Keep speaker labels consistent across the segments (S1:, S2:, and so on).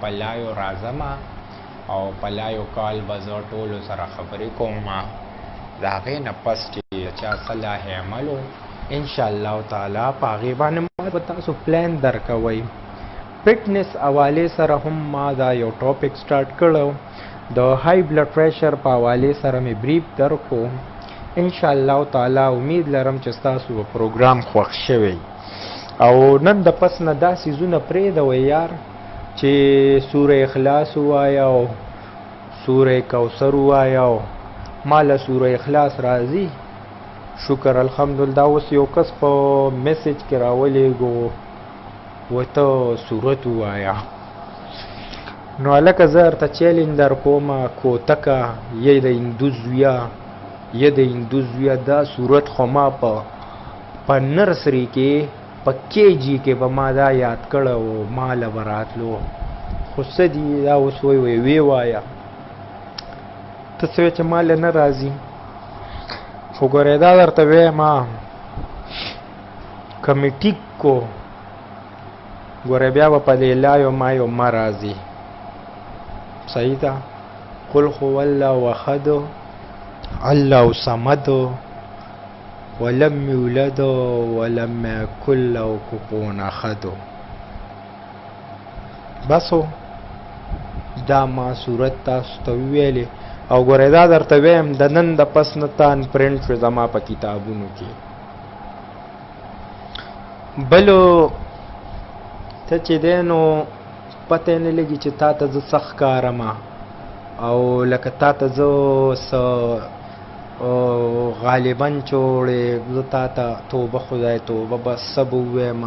S1: پلایو راځمه او پلایو کال به زه ټولو سره خبرې کوم. د هغې نه پس چې چا صلاح عمل و انشاءالله تعالی په هغې باندې ما به تاسو پلان درکوئ. فټنس حوالې سره هم ما دا یو ټاپک سټارټ کړی. د های بلډ پریشر په حوالې سره مې بریف درکو. انشاءالله تعالی امید لرم چې ستاسو به پروګرام خوښ شوی او نن د پس نه دا څیزونه پرېږدوئ یار چې سوره اخلاص ووایه او سوره کوثر ووایه او ما له سوره اخلاص راځي. شکر الحمدلله. اوس یو کس په میسج کې راولېږو ورته سورت ووایه. نو هلکه زه درته چیلنج درکومه کوتکه یې د هندوزویه دا سورت خو ما په نرسري کې په KG کې به ما دا یاد کړی و ما له به راتلو. خو څه دي دا اوس وی وایه ته څه چې ما له نه راځي. خو ګورې دا درته ویم که مې ټیک کو ګورې بیا به په دې لایو مایو مه راځي. صحیح ده. قل هو الله احد الله صمد ولم یولد ولم یکن له کفوا احد. بسو دا ما صورت تاسو ته ویلې او ګورې دا درته ویم د نن د پس نه تان پرنټ شو زما په کتابونو کې. بلو ته چې دی نو پته یې نه لګي چې تا ته زه څه ښکارم او لکه تا ته زه څه غالبا چوړې زه تا ته توبه خدای توبه بس څه به ووایم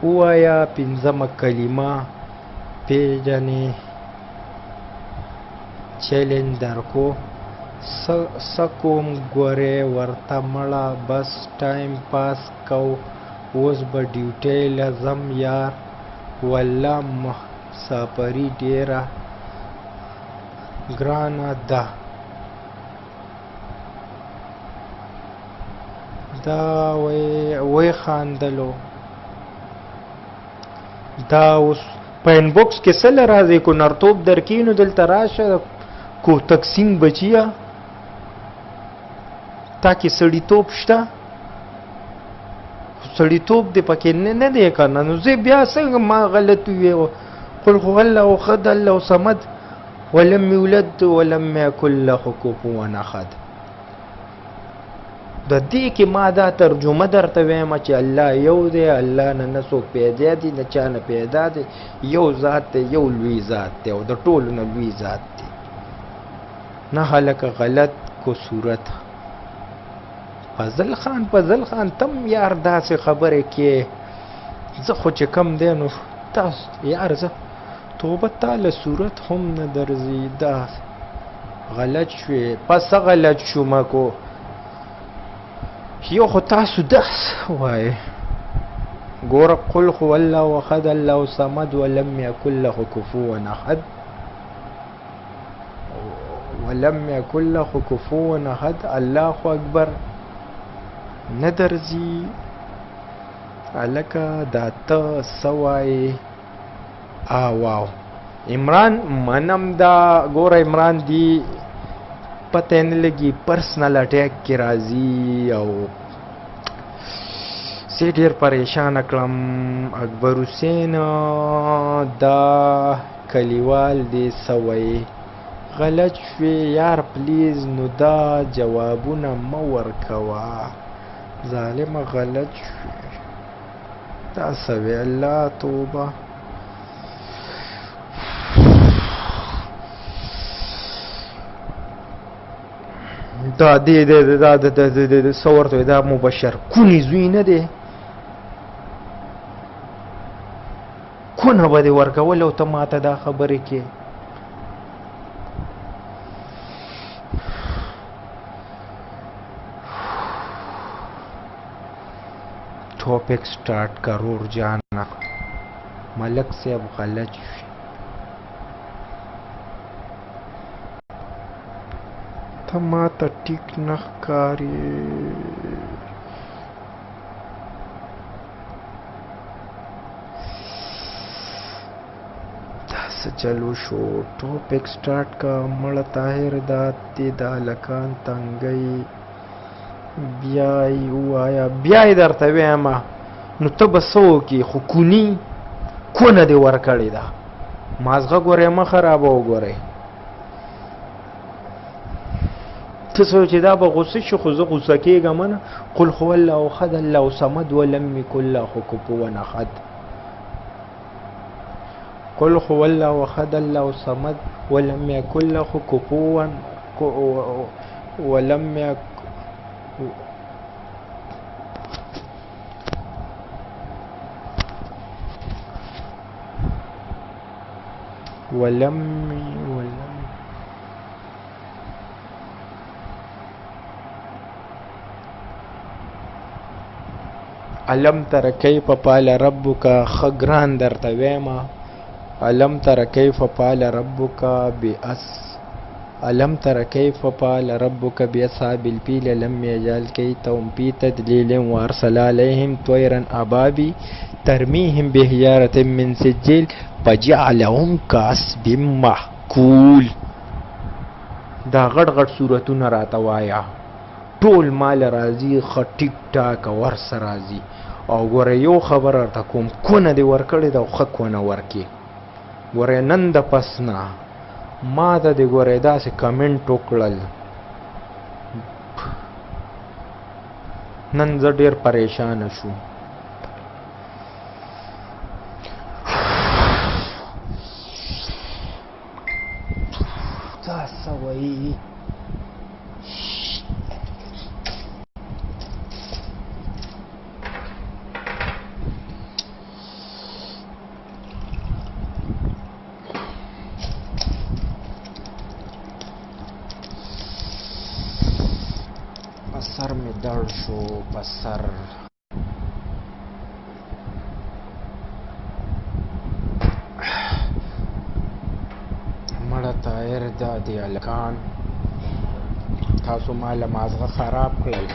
S1: ووایه پنځمه کلمه پیژنې چیلنج درکو څه کوم ګورې ورته مړه بس ټایم پاس کو اوس به ډیوټۍ لزم یار والله مسافري ډېره ګرانه ده. دا وی خاندلو دا اوس په انبوکس کې څه له راځي کو نرتوب درکینو دلته راشه کو تقسیم بچیا تا کې سړیتوب شته سړیتوب دې پکې نه دی که نه. نو زه بیا څنګه ما غلط وویو قل هو الله احد الله صمد ولم یولد ولم یکن له کفوا احد. د دې کې ما دا ترجمه درته ویم چې الله یو دی الله نه څوک پیدا دی نه چا نه پیدا دی یو ذات دی یو لوی ذات دی او د ټولو نه لوی ذات دی. نه هلکه غلط کو صورت فضل خان تم یار داسې خبرې کې زه خو چې کم دی نو تاسو یار زه توبه تاله صورت هم نه درځي دا غلط شوې پس غلط شومه کو یو خو تاسو داس وایي ګوره قل هو الله احد الله صمد ولم یکن له کفوا احد ولم یکن له کفوا احد. الله اکبر نه درځي هلکه دا ته څه وایې واو عمران منم دا ګوره عمران دی پته نه لګي پرسنل اٹیک کې راځي او زه ډېر پریشانه کړم. اکبر حسین دا کلیوال دی څه وایي غلط شوې یار پلیز نو دا جوابونه مه ورکوه ظالمه غلط شوې دا څه وی الله توبه. دا دی څه ورته دا مبشر کونی زوی نه دی کونه به دې ورکول او ته ماته دا خبرې کې ټاپک سٹارٹ کرور جانا ملک صاحب غلط شي ته ماته ټیک نه ښکارې څه چلو شو ټوپک سٹارټ کا مړه طاهر داد دی دا لکان تنګي بیای وایا بیای درته وایم نو ته به څه وکړې خو کوني کونه دې ورکړې ده مازغه ګورې مه خرابه وګورئ ته څه چې دا به غصه شي خو زه غصه کېږم نه قل هو الله احد الله صمد ولم یکن له کفوا احد قل هو الله احد الله صمد ولم یکن له کفوا ولم یکن علم تر کیف فعل ربک خگران درته ویما علم تر کیف فعل ربک علم تر کیف فعل ربک باصحاب الفیل لم یجعل کیدهم فی تضلیل وارسل علیهم طیرا ابابیل ترمیهم بحجارة من سجیل فجعلهم کعصف مأکول دا غټ غټ صورتونه راته وایا ټول مال راځي ښه ټیک ټاک ورس راځي او ګوره یو خبر راته کوم کونه دې ورکړې ده او ښه کونه ورکې ګوره نن د پس نه ما ته دې ګوره داسې کمنټ وکړل نن زه ډېر پریشانه شو دا څه وایي سر می درد شو پسر مړه طاهر دادی الکان تاسو مال مازغه خراب کړل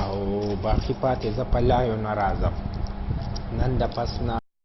S1: او باقی پاتې زه په لایو نه راځم نن د پس نه